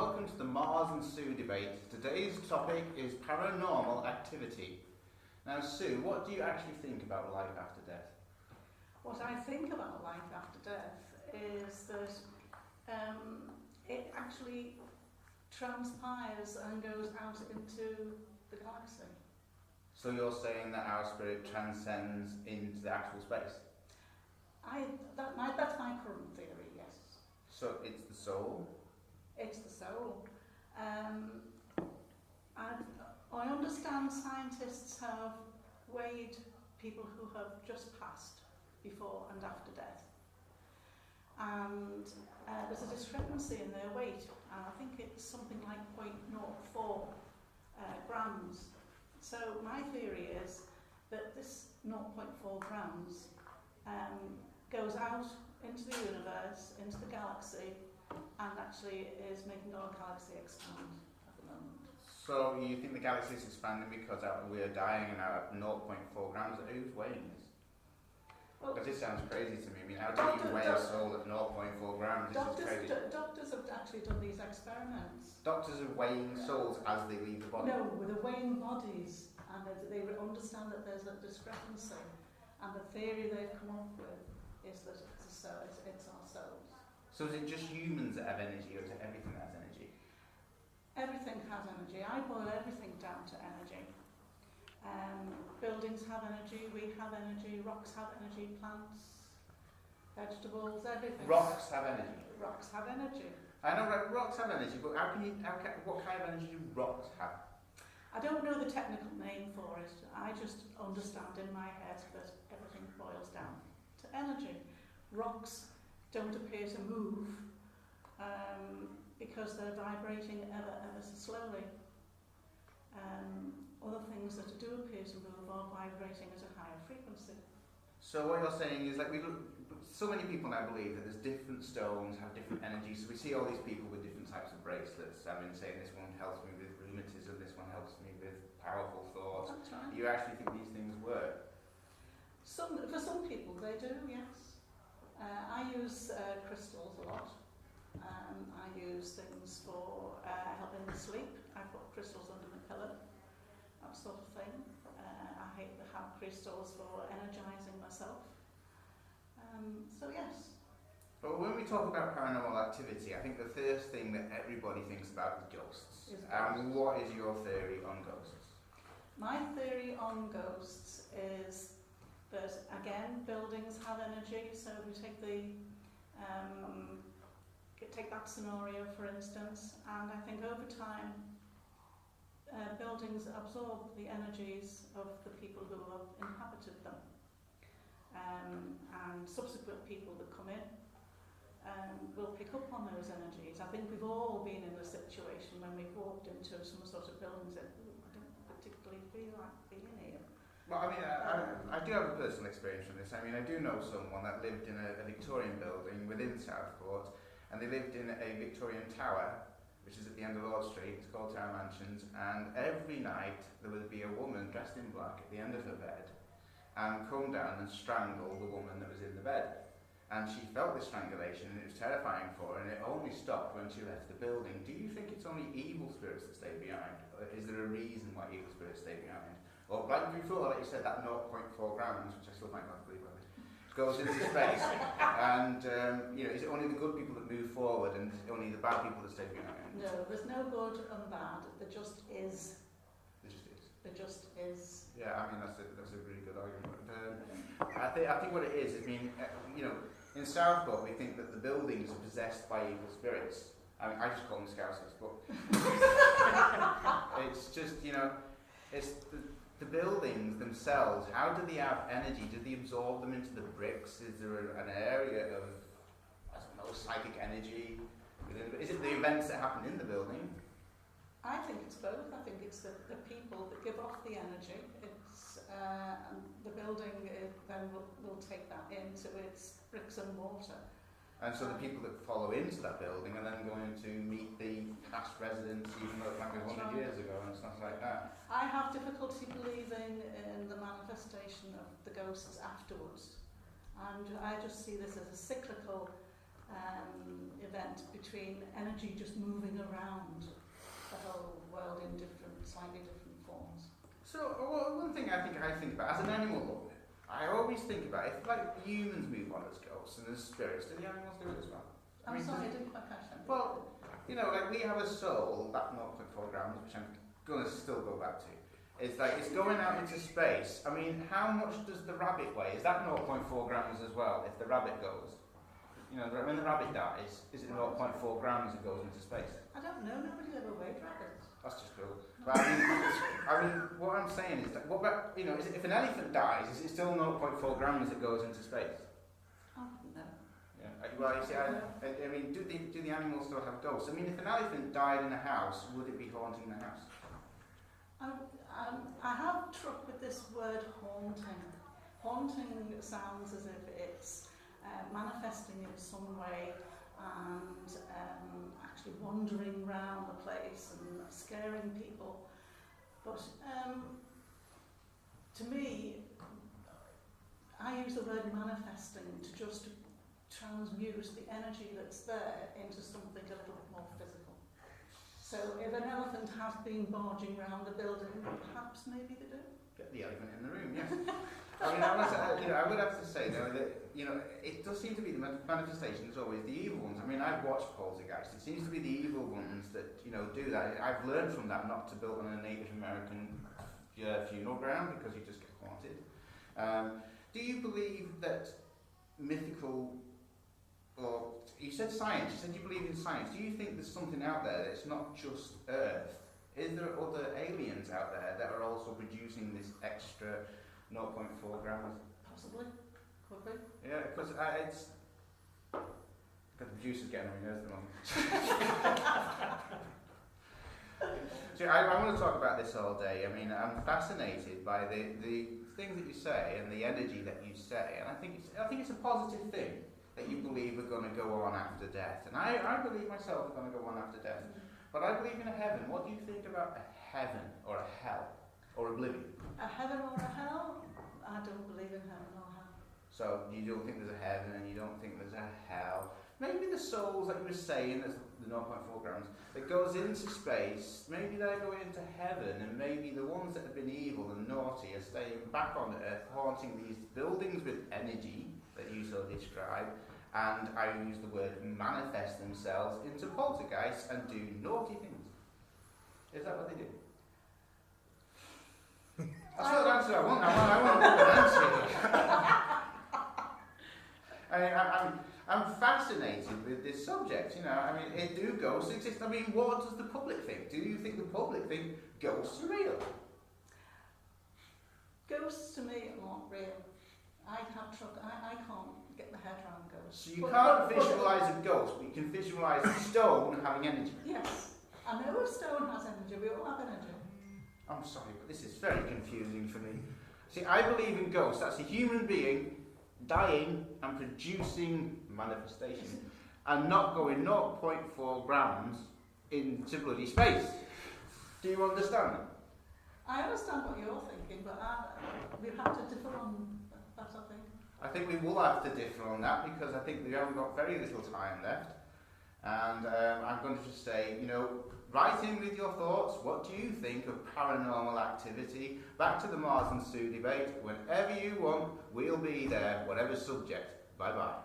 welcome to the Mars and Sue debate. Today's topic is paranormal activity. Now, Sue, what do you actually think about life after death? What I think about life after death is that it actually transpires and goes out into the galaxy. So you're saying that our spirit transcends into the actual space? That's my current theory, yes. So it's the soul? It's the soul. I understand scientists have weighed people who have just passed before and after death. And there's a discrepancy in their weight. And I think it's something like 0.04 grams. So my theory is that this 0.4 grams goes out into the universe, into the galaxy, and actually is making our galaxy expand at the moment. So you think the galaxy is expanding because we're dying and now at 0.4 grams? Who's weighing this? Well, Because this sounds crazy to me. I mean, how do you weigh a soul at 0.4 grams? This is crazy. Doctors have actually done these experiments. Doctors are weighing souls as they leave the body? No, with the weighing bodies, and they understand that there's a discrepancy. And the theory they've come up with is that it's our souls. So is it just humans that have energy, or is it everything that has energy? Everything has energy. I boil everything down to energy. Buildings have energy, we have energy, rocks have energy, plants, vegetables, everything. Rocks have energy? Rocks have energy. I know rocks have energy, but what kind of energy do rocks have? I don't know the technical name for it. I just understand in my head that everything boils down to energy. Rocks don't appear to move because they're vibrating ever so slowly. Other things that do appear to move are vibrating at a higher frequency. So what you're saying is, like, so many people now believe that there's different stones have different energies. So we see all these people with different types of bracelets. I mean, saying this one helps me with rheumatism, this one helps me with powerful thought. That's right. You actually think these things work? For some people they do, yes. I use crystals a lot. I use things for helping me sleep. I put crystals under my pillow, that sort of thing. I have crystals for energising myself. So yes. But when we talk about paranormal activity, I think the first thing that everybody thinks about is ghosts. What is your theory on ghosts? My theory on ghosts is that, again, buildings have energy. So if we take take that scenario, for instance, and I think over time buildings absorb the energies of the people who have inhabited them, and subsequent people that come in will pick up on those energies. I think we've all been in a situation when we've walked into some sort of building and said, I don't particularly feel like being here. Well, I mean, I do have a personal experience from this. I mean, I do know someone that lived in a Victorian building within Southport, and they lived in a Victorian tower, which is at the end of Lord Street. It's called Tower Mansions, and every night there would be a woman dressed in black at the end of her bed and come down and strangle the woman that was in the bed. And she felt this strangulation, and it was terrifying for her, and it only stopped when she left the building. Do you think it's only evil spirits that stay behind? Or is there a reason why evil spirits stay behind? Or like before, like you said, that 0.4 grams, which I still might not believe, goes into space, and is it only the good people that move forward and only the bad people that stay behind? No, there's no good and bad. There just is. There just is. There just is. Yeah, I mean that's a really good argument. I think what it is. I mean, in Southport we think that the buildings are possessed by evil spirits. I mean, I just call them Scousers, but it's just it's the buildings themselves. How do they have energy? Do they absorb them into the bricks? Is there an area of, I don't know, psychic energy within? Is it the events that happen in the building? I think it's both. I think it's the people that give off the energy. It's and the building then will take that into its bricks and mortar. And so the people that follow into that building are then going to meet the past residents, even though it might be 100 years ago and stuff like that. I have difficulty believing in the manifestation of the ghosts afterwards. And I just see this as a cyclical event between energy just moving around the whole world in slightly different forms. So, one thing I think about, as an animal lover, I always think about, if like humans move on as ghosts and as spirits, do the animals do it as well? I'm sorry, I didn't quite catch that. Well, you know, like we have a soul, that 0.4 grams, which I'm going to still go back to. It's like, it's going out into space. I mean, how much does the rabbit weigh? Is that 0.4 grams as well, if the rabbit goes? You know, when the rabbit dies, is it 0.4 grams that goes into space? I don't know, nobody ever weighed rabbits. That's just cool. But I mean, what I'm saying is that, what about, you know, if an elephant dies, is it still 0.4 grams that goes into space? I wouldn't know. Yeah. Well, you see, I mean, do the animals still have ghosts? I mean, if an elephant died in a house, would it be haunting the house? I have truck with this word haunting. Haunting sounds as if it's manifesting in some way and actually wandering around the place and scaring people. But to me, I use the word manifesting to just transmute the energy that's there into something a little bit more physical. So if an elephant has been barging around a building, perhaps maybe they do. Get the elephant in the room, yes. I mean, I would have to say though that, you know, it does seem to be the manifestation is always the evil ones. I mean, I've watched Poltergeist. It seems to be the evil ones that, you know, do that. I've learned from that not to build on a Native American funeral ground because you just get haunted. Do you believe that mythical, or you said science, you said you believe in science. Do you think there's something out there that's not just Earth? Is there other aliens out there that are also producing this extra 0.4 grams? Possibly. Could be. Yeah, because it's... Because the producer's getting on my nerves at the moment. So I want to talk about this all day. I mean, I'm fascinated by the things that you say and the energy that you say, and I think it's a positive thing that you believe are going to go on after death. And I believe myself are going to go on after death. But I believe in a heaven. What do you think about a heaven or a hell or oblivion? A heaven or a hell? I don't believe in heaven or hell. So you don't think there's a heaven and you don't think there's a hell. Maybe the souls, like you were saying, that's the 0.4 grams, that goes into space, maybe they're going into heaven, and maybe the ones that have been evil and naughty are staying back on Earth, haunting these buildings with energy that you so describe, and I use the word manifest themselves into poltergeists and do naughty things. Is that what they do? That's not the answer I want. I want an answer. I'm fascinated with this subject. You know, I mean, do ghosts exist? I mean, what does the public think? Do you think the public think ghosts are real? Ghosts to me aren't real. I can't get my head around ghosts. So you can't visualise a ghost, but you can visualise stone having energy. Yes. I know a stone has energy. We all have energy. I'm sorry, but this is very confusing for me. See, I believe in ghosts. That's a human being dying and producing manifestation and not going 0.4 grams into bloody space. Do you understand? I understand what you're thinking, but we have to differ on that, I think. I think we will have to differ on that because I think we haven't got very little time left. And I'm going to just say, you know, write in with your thoughts. What do you think of paranormal activity? Back to the Mars and Sue debate. Whenever you want, we'll be there, whatever subject. Bye-bye.